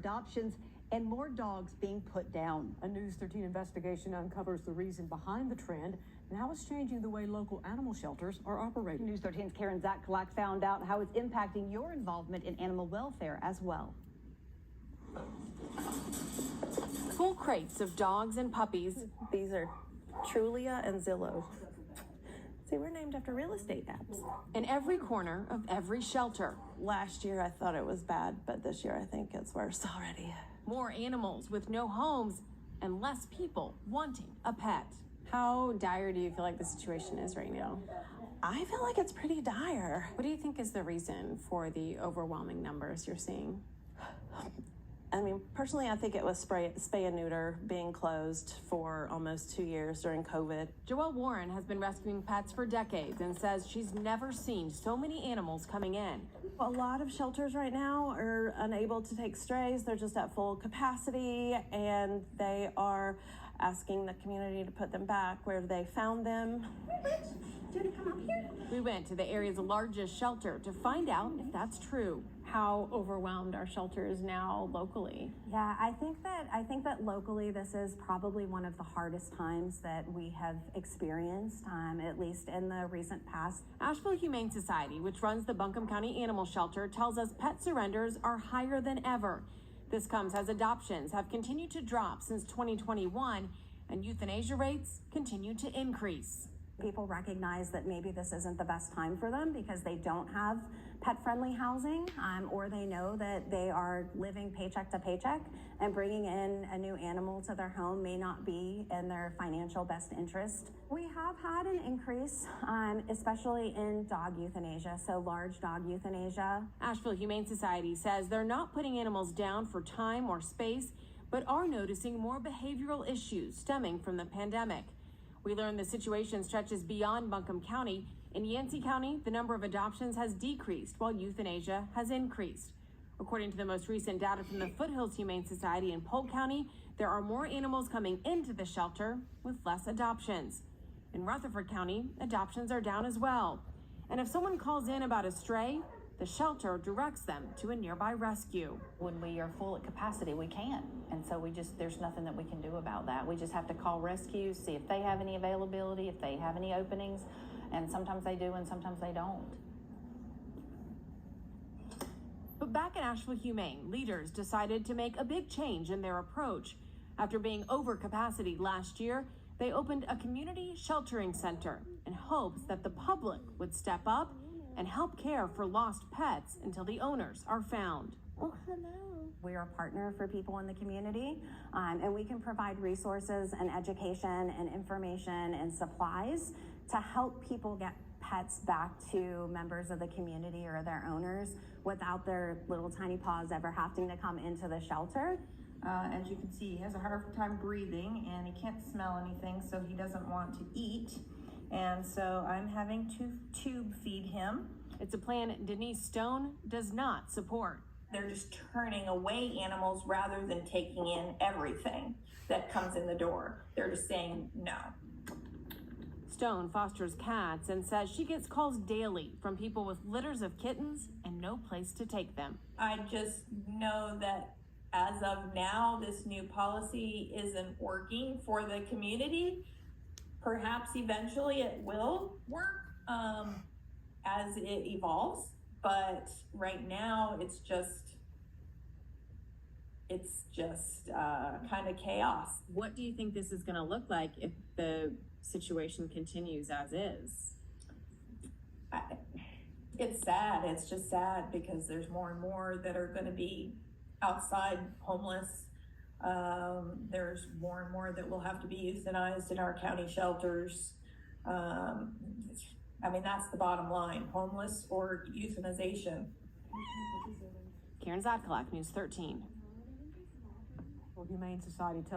adoptions and more dogs being put down. A News 13 investigation uncovers the reason behind the trend and how it's changing the way local animal shelters are operating. News 13's Karen Zakalak found out how it's impacting your involvement in animal welfare as well. Full crates of dogs and puppies. These are Trulia and Zillow. See, we're named after real estate apps. In every corner of every shelter. Last year I thought it was bad, but this year I think it's worse already. More animals with no homes and less people wanting a pet. How dire do you feel like the situation is right now? I feel like it's pretty dire. What do you think is the reason for the overwhelming numbers you're seeing? I mean, personally, I think it was spay and neuter being closed for almost 2 years during COVID. Joelle Warren has been rescuing pets for decades and says she's never seen so many animals coming in. A lot of shelters right now are unable to take strays. They're just at full capacity, and they are asking the community to put them back where they found them. We went to the area's largest shelter to find out if that's true. How overwhelmed our shelter is now locally? Yeah, I think that locally this is probably one of the hardest times that we have experienced, at least in the recent past. Asheville Humane Society, which runs the Buncombe County Animal Shelter, tells us pet surrenders are higher than ever. This comes as adoptions have continued to drop since 2021 and euthanasia rates continue to increase. People recognize that maybe this isn't the best time for them because they don't have pet-friendly housing, or they know that they are living paycheck to paycheck, and bringing in a new animal to their home may not be in their financial best interest. We have had an increase, especially in dog euthanasia, so large dog euthanasia. Asheville Humane Society says they're not putting animals down for time or space, but are noticing more behavioral issues stemming from the pandemic. We learned the situation stretches beyond Buncombe County. In Yancey County, the number of adoptions has decreased while euthanasia has increased. According to the most recent data from the Foothills Humane Society in Polk County, there are more animals coming into the shelter with less adoptions. In Rutherford County, adoptions are down as well. And if someone calls in about a stray, the shelter directs them to a nearby rescue. When we are full at capacity, we can't. And so there's nothing that we can do about that. We just have to call rescues, see if they have any availability, if they have any openings. And sometimes they do and sometimes they don't. But back at Asheville Humane, leaders decided to make a big change in their approach. After being over capacity last year, they opened a community sheltering center in hopes that the public would step up and help care for lost pets until the owners are found. Oh, hello. We are a partner for people in the community, and we can provide resources and education and information and supplies to help people get pets back to members of the community or their owners without their little tiny paws ever having to come into the shelter. As you can see, he has a hard time breathing and he can't smell anything, so he doesn't want to eat. And so I'm having to tube feed him. It's a plan Denise Stone does not support. They're just turning away animals rather than taking in everything that comes in the door. They're just saying no. Stone fosters cats and says she gets calls daily from people with litters of kittens and no place to take them. I just know that as of now, this new policy isn't working for the community. Perhaps eventually it will work as it evolves, but right now it's just kind of chaos. What do you think this is going to look like if the situation continues as is? It's sad. It's just sad because there's more and more that are going to be outside homeless. There's more and more that will have to be euthanized in our county shelters. I mean, that's the bottom line, homeless or euthanization. Karen Zakalak, News 13. Humane Society